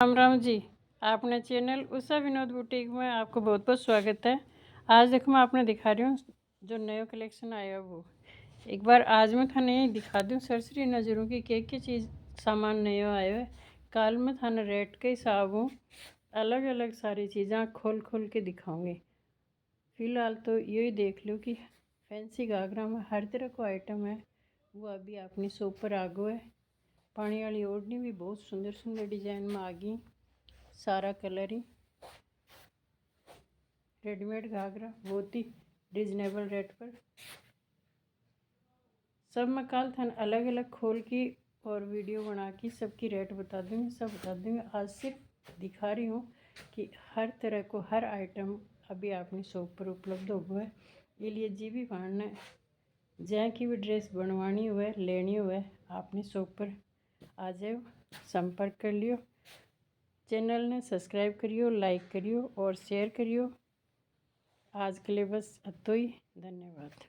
राम राम जी। आपने channel Usha Vinod boutique में आपको बहुत बहुत स्वागत है। आज देखो मैं आपने दिखा रही हूँ जो नया कलेक्शन आया वो एक बार आज मैं थाने दिखा दूँ सरसरी नज़रों की के चीज़ सामान नया आयो है। कल मैं थाने रेट के हिसाब हूँ अलग अलग सारी चीज़ें खोल खोल के दिखाऊंगी। फ़िलहाल तो यही देख लो कि फैंसी घाघरा में हर तरह का आइटम है वो अभी अपनी शॉप पर आ गया है। पानी वाली ओढ़नी भी बहुत सुंदर सुंदर डिजाइन में आ गई। सारा कलर ही रेडीमेड घाघरा बहुत ही रिजनेबल रेट पर। सब मैं कल थान अलग अलग खोल की और वीडियो बना के सबकी रेट बता दूँगी, सब बता दूँगी। आज सिर्फ दिखा रही हूँ कि हर तरह को हर आइटम अभी अपनी शॉप पर उपलब्ध हो गया है। ये लिए जी भी भाड़ने जहाँ की भी ड्रेस बनवानी हुए लेनी हुए अपनी शॉप पर आ जाओ, संपर्क कर लियो। चैनल ने सब्सक्राइब करियो, लाइक करियो और शेयर करियो। आज के लिए बस अतो ही। धन्यवाद।